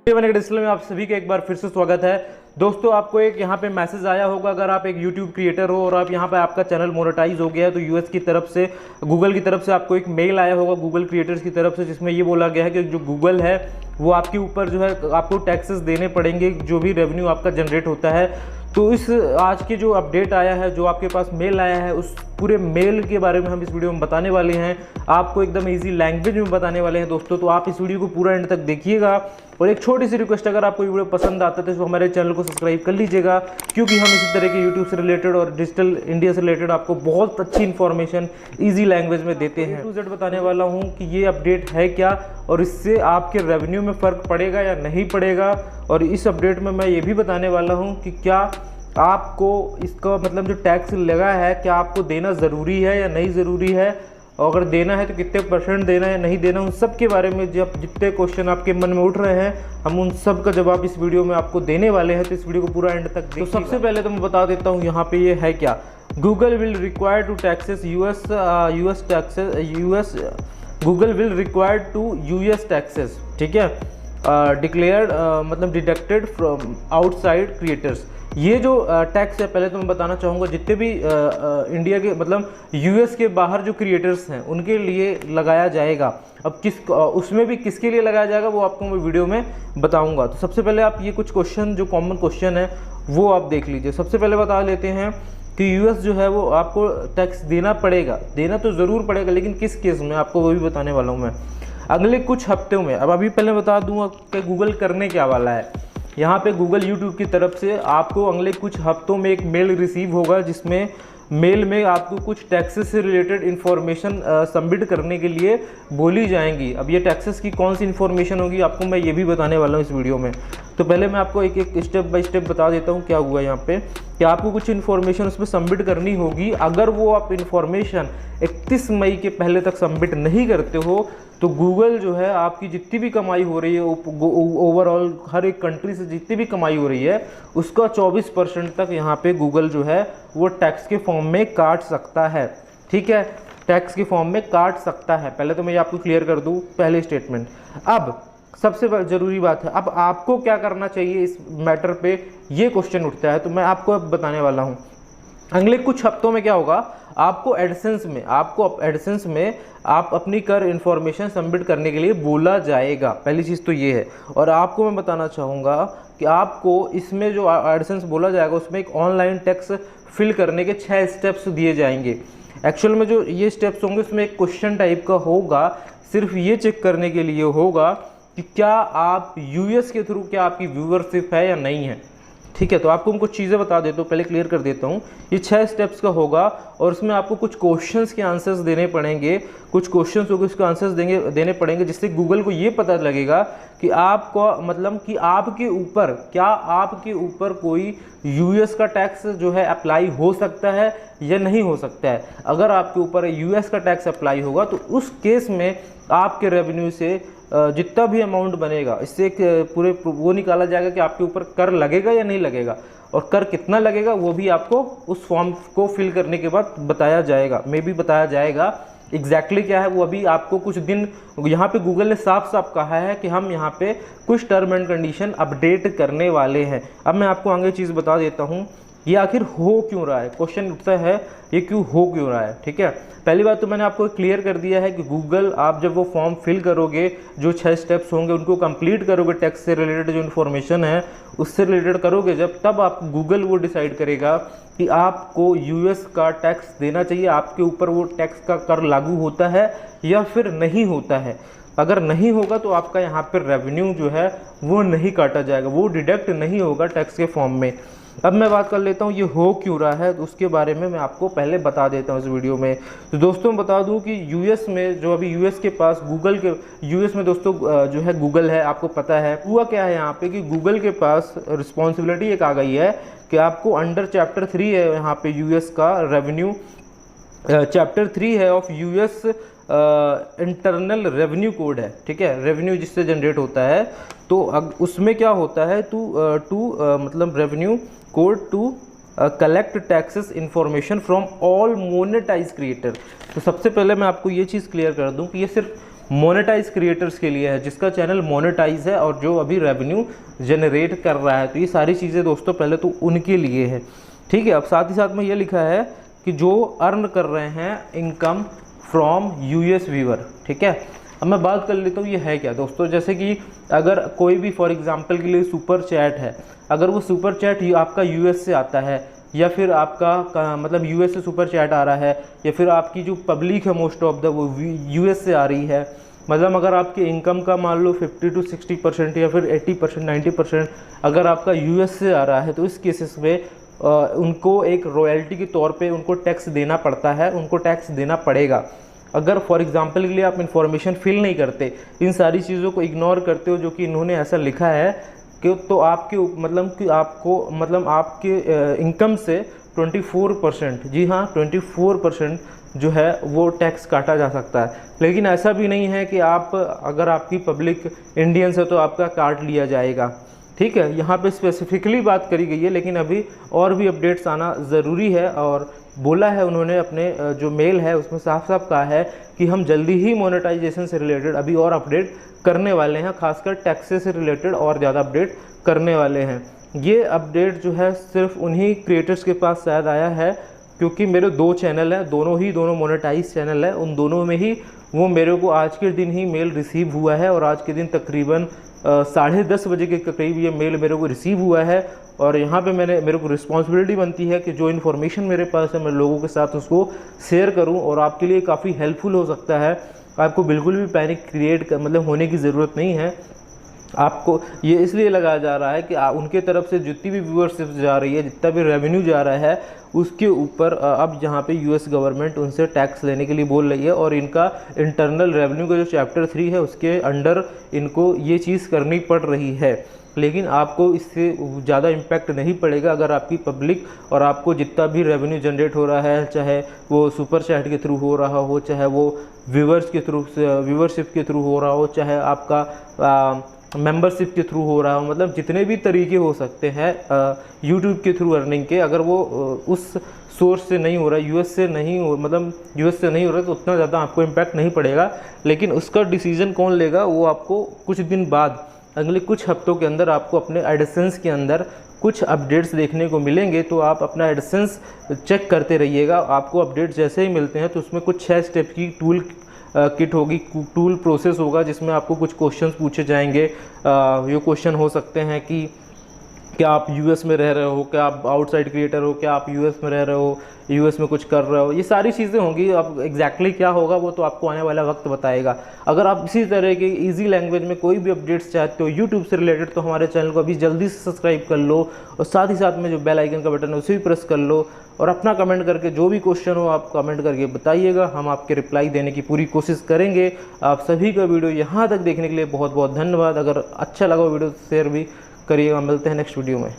Digital में आप सभी का एक बार फिर से स्वागत है। दोस्तों, आपको एक यहाँ पे मैसेज आया होगा, अगर आप एक यूट्यूब क्रिएटर हो और आप यहाँ पे आपका चैनल मोनेटाइज हो गया है तो यूएस की तरफ से, गूगल की तरफ से आपको एक मेल आया होगा गूगल क्रिएटर्स की तरफ से, जिसमें ये बोला गया है कि जो गूगल है वो आपके ऊपर जो है आपको टैक्सेस देने पड़ेंगे जो भी रेवेन्यू आपका जनरेट होता है। तो इस आज के जो अपडेट आया है, जो आपके पास मेल आया है, उस पूरे मेल के बारे में हम इस वीडियो में बताने वाले हैं, आपको एकदम इजी लैंग्वेज में बताने वाले हैं दोस्तों। तो आप इस वीडियो को पूरा एंड तक देखिएगा। और एक छोटी सी रिक्वेस्ट, अगर आपको वीडियो पसंद आता है तो हमारे चैनल को सब्सक्राइब कर लीजिएगा, क्योंकि हम इसी तरह के यूट्यूब से रिलेटेड और डिजिटल इंडिया से रिलेटेड आपको बहुत अच्छी इन्फॉर्मेशन ईजी लैंग्वेज में देते हैं। टू जेड बताने वाला हूँ कि ये अपडेट है क्या और इससे आपके रेवेन्यू में फ़र्क पड़ेगा या नहीं पड़ेगा। और इस अपडेट में मैं ये भी बताने वाला हूँ कि क्या आपको इसका मतलब जो टैक्स लगा है क्या आपको देना ज़रूरी है या नहीं ज़रूरी है, और अगर देना है तो कितने % देना है, नहीं देना, उन सब के बारे में जब जितने क्वेश्चन आपके मन में उठ रहे हैं हम उन सब का जवाब इस वीडियो में आपको देने वाले हैं। तो इस वीडियो को पूरा एंड तक देखिए। तो सबसे पहले तो मैं बता देता हूँ यहाँ पे ये है क्या। Google will require to taxes US taxes Google will require to US taxes, ठीक है, डिक्लेयर्ड मतलब डिडक्टेड फ्रॉम आउटसाइड क्रिएटर्स। ये जो टैक्स है, पहले तो मैं बताना चाहूँगा जितने भी इंडिया के मतलब यूएस के बाहर जो क्रिएटर्स हैं उनके लिए लगाया जाएगा। अब उसमें भी किसके लिए लगाया जाएगा वो आपको मैं वीडियो में बताऊँगा। तो सबसे पहले आप ये कुछ क्वेश्चन जो कॉमन क्वेश्चन है वो आप देख लीजिए। सबसे पहले बता लेते हैं कि यूएस जो है वो आपको टैक्स देना पड़ेगा, देना तो ज़रूर पड़ेगा, लेकिन किस केस में आपको वो भी बताने वाला हूँ मैं अगले कुछ हफ्तों में। अब अभी पहले बता दूँगा कि गूगल करने क्या वाला है। यहाँ पे गूगल यूट्यूब की तरफ से आपको अगले कुछ हफ्तों में एक मेल रिसीव होगा, जिसमें मेल में आपको कुछ टैक्सेस से रिलेटेड इन्फॉर्मेशन सबमिट करने के लिए बोली जाएंगी। अब ये टैक्सेस की कौन सी इन्फॉर्मेशन होगी आपको मैं ये भी बताने वाला हूँ इस वीडियो में। तो पहले मैं आपको एक एक स्टेप बाय स्टेप बता देता हूँ क्या हुआ यहाँ पे, कि आपको कुछ इन्फॉर्मेशन उसमें सबमिट करनी होगी। अगर वो आप इन्फॉर्मेशन 31 मई के पहले तक सबमिट नहीं करते हो तो गूगल जो है आपकी जितनी भी कमाई हो रही है ओवरऑल हर एक कंट्री से जितनी भी कमाई हो रही है उसका 24% तक यहाँ पे गूगल जो है वो टैक्स के फॉर्म में काट सकता है, ठीक है, टैक्स के फॉर्म में काट सकता है। पहले तो मैं ये आपको क्लियर कर दूँ पहले स्टेटमेंट। अब सबसे ज़रूरी बात है, अब आपको क्या करना चाहिए इस मैटर पे, ये क्वेश्चन उठता है, तो मैं आपको अब बताने वाला हूँ। अगले कुछ हफ्तों में क्या होगा, आपको एडसेंस में आप अपनी कर इन्फॉर्मेशन सबमिट करने के लिए बोला जाएगा। पहली चीज़ तो ये है। और आपको मैं बताना चाहूँगा कि आपको इसमें जो एडसेंस बोला जाएगा उसमें एक ऑनलाइन टैक्स फिल करने के 6 स्टेप्स दिए जाएंगे। एक्चुअल में जो ये स्टेप्स होंगे उसमें एक क्वेश्चन टाइप का होगा, सिर्फ ये चेक करने के लिए होगा कि क्या आप यूएस के थ्रू क्या आपकी व्यूअरशिप है या नहीं है, ठीक है। तो आपको हम कुछ चीज़ें बता देता हूँ, पहले क्लियर कर देता हूँ। ये 6 स्टेप्स का होगा और उसमें आपको कुछ क्वेश्चंस के आंसर्स देने पड़ेंगे, कुछ क्वेश्चंस होंगे उसके आंसर्स देने पड़ेंगे, जिससे गूगल को ये पता लगेगा कि आपको मतलब कि आपके ऊपर कोई यूएस का टैक्स जो है अप्लाई हो सकता है या नहीं हो सकता है। अगर आपके ऊपर यूएस का टैक्स अप्लाई होगा तो उस केस में आपके रेवेन्यू से जितना भी अमाउंट बनेगा इससे एक पूरे वो निकाला जाएगा कि आपके ऊपर कर लगेगा या नहीं लगेगा, और कर कितना लगेगा वो भी आपको उस फॉर्म को फिल करने के बाद बताया जाएगा, बताया जाएगा एग्जैक्टली क्या है वो। अभी आपको कुछ दिन यहाँ पे गूगल ने साफ साफ कहा है कि हम यहाँ पे कुछ टर्म एंड कंडीशन अपडेट करने वाले हैं। अब मैं आपको आगे चीज़ बता देता हूँ ये आखिर हो क्यों रहा है, क्वेश्चन उठता है ये क्यों हो क्यों रहा है, ठीक है। पहली बात तो मैंने आपको क्लियर कर दिया है कि गूगल आप जब वो फॉर्म फिल करोगे, जो 6 स्टेप्स होंगे उनको कंप्लीट करोगे, टैक्स से रिलेटेड जो इन्फॉर्मेशन है उससे रिलेटेड करोगे जब, तब आप गूगल वो डिसाइड करेगा कि आपको यूएस का टैक्स देना चाहिए, आपके ऊपर वो टैक्स का कर लागू होता है या फिर नहीं होता है। अगर नहीं होगा तो आपका यहाँ पर रेवेन्यू जो है वो नहीं काटा जाएगा, वो डिडक्ट नहीं होगा टैक्स के फॉर्म में। अब मैं बात कर लेता हूँ ये हो क्यों रहा है, तो उसके बारे में मैं आपको पहले बता देता हूँ इस वीडियो में। तो दोस्तों बता दूँ कि यूएस में जो अभी यूएस के पास यूएस में दोस्तों जो है गूगल है, आपको पता है हुआ क्या है यहाँ पे कि गूगल के पास रिस्पॉन्सिबिलिटी एक आ गई है कि आपको अंडर चैप्टर 3 है यहाँ पे यूएस का रेवेन्यू, चैप्टर 3 है of US internal revenue code है, ठीक है, रेवेन्यू जिससे जनरेट होता है। तो उसमें क्या होता है मतलब revenue code to collect taxes information from all monetize creator. तो सबसे पहले मैं आपको ये चीज़ क्लियर कर दूं कि ये सिर्फ मोनेटाइज क्रिएटर्स के लिए है, जिसका चैनल मोनेटाइज है और जो अभी रेवेन्यू जनरेट कर रहा है। तो ये सारी चीज़ें दोस्तों पहले तो उनके लिए है, ठीक है। अब साथ ही साथ में ये लिखा है कि जो अर्न कर रहे हैं इनकम फ्रॉम यूएस व्यूअर, ठीक है। अब मैं बात कर लेता हूँ ये है क्या दोस्तों। जैसे कि अगर कोई भी फॉर एग्जांपल के लिए सुपर चैट है, अगर वो सुपर चैट आपका यूएस से आता है या फिर आपका मतलब यूएस से सुपर चैट आ रहा है, या फिर आपकी जो पब्लिक है मोस्ट ऑफ द वो यूएस से आ रही है, मतलब अगर आपके इनकम का मान लो 50 to 60% या फिर 80% 90% अगर आपका यूएस से आ रहा है, तो इस केसेस में उनको एक रॉयल्टी के तौर पे उनको टैक्स देना पड़ता है, उनको टैक्स देना पड़ेगा। अगर फॉर एग्जांपल के लिए आप इन्फॉर्मेशन फिल नहीं करते, इन सारी चीज़ों को इग्नोर करते हो जो कि इन्होंने ऐसा लिखा है कि तो आपके मतलब कि आपको मतलब आपके इनकम से 24%, जी हाँ 24% जो है वो टैक्स काटा जा सकता है। लेकिन ऐसा भी नहीं है कि आप अगर आपकी पब्लिक इंडियंस है तो आपका काट लिया जाएगा, ठीक है। यहाँ पे स्पेसिफिकली बात करी गई है, लेकिन अभी और भी अपडेट्स आना ज़रूरी है। और बोला है उन्होंने अपने जो मेल है उसमें साफ साफ कहा है कि हम जल्दी ही मोनेटाइजेशन से रिलेटेड अभी और अपडेट करने वाले हैं, खासकर टैक्सेस से रिलेटेड और ज़्यादा अपडेट करने वाले हैं। ये अपडेट जो है सिर्फ उन्हीं क्रिएटर्स के पास शायद आया है, क्योंकि मेरे 2 चैनल हैं, दोनों मोनेटाइज चैनल है, उन दोनों में ही वो मेरे को आज के दिन ही मेल रिसीव हुआ है। और आज के दिन तकरीबन 10:30 बजे के करीब ये मेल मेरे को रिसीव हुआ है। और यहाँ पे मेरे को रिस्पॉन्सिबिलिटी बनती है कि जो इन्फॉर्मेशन मेरे पास है मैं लोगों के साथ उसको शेयर करूँ, और आपके लिए काफ़ी हेल्पफुल हो सकता है। आपको बिल्कुल भी पैनिक क्रिएट मतलब होने की ज़रूरत नहीं है। आपको ये इसलिए लगाया जा रहा है कि उनके तरफ से जितनी भी व्यूअरशिप जा रही है, जितना भी रेवेन्यू जा रहा है, उसके ऊपर अब जहाँ पे यूएस गवर्नमेंट उनसे टैक्स लेने के लिए बोल रही है। और इनका इंटरनल रेवेन्यू का जो चैप्टर 3 है उसके अंडर इनको ये चीज़ करनी पड़ रही है। लेकिन आपको इससे ज़्यादा इम्पैक्ट नहीं पड़ेगा अगर आपकी पब्लिक और आपको जितना भी रेवेन्यू जनरेट हो रहा है, चाहे वो सुपर चैट के थ्रू हो रहा हो, चाहे वो व्यूअरशिप के थ्रू हो रहा हो, चाहे आपका मेंबरशिप के थ्रू हो रहा हो, मतलब जितने भी तरीके हो सकते हैं यूट्यूब के थ्रू अर्निंग के, अगर वो उस सोर्स से नहीं हो रहा है, यूएस से नहीं हो रहा है, तो उतना ज़्यादा आपको इम्पैक्ट नहीं पड़ेगा। लेकिन उसका डिसीजन कौन लेगा वो आपको कुछ दिन बाद, अगले कुछ हफ्तों के अंदर आपको अपने एडसेंस के अंदर कुछ अपडेट्स देखने को मिलेंगे। तो आप अपना एडसेंस चेक करते रहिएगा। आपको अपडेट्स जैसे ही मिलते हैं तो उसमें कुछ 6 स्टेप की टूल किट होगी, टूल प्रोसेस होगा, जिसमें आपको कुछ क्वेश्चंस पूछे जाएंगे। ये क्वेश्चन हो सकते हैं कि क्या आप यूएस में रह रहे हो, क्या आप आउटसाइड क्रिएटर हो, क्या आप यूएस में रह रहे हो, यूएस में कुछ कर रहे हो, ये सारी चीज़ें होंगी। अब एग्जैक्टली क्या होगा वो तो आपको आने वाला वक्त बताएगा। अगर आप इसी तरह के इजी लैंग्वेज में कोई भी अपडेट्स चाहते हो यूट्यूब से रिलेटेड, तो हमारे चैनल को अभी जल्दी से सब्सक्राइब कर लो, और साथ ही साथ में जो बेल आइकन का बटन है उसे भी प्रेस कर लो। और अपना कमेंट करके जो भी क्वेश्चन हो आप कमेंट करके बताइएगा, हम आपके रिप्लाई देने की पूरी कोशिश करेंगे। आप सभी का वीडियो यहाँ तक देखने के लिए बहुत बहुत धन्यवाद। अगर अच्छा लगा वीडियो शेयर भी करिएगा। मिलते हैं नेक्स्ट वीडियो में।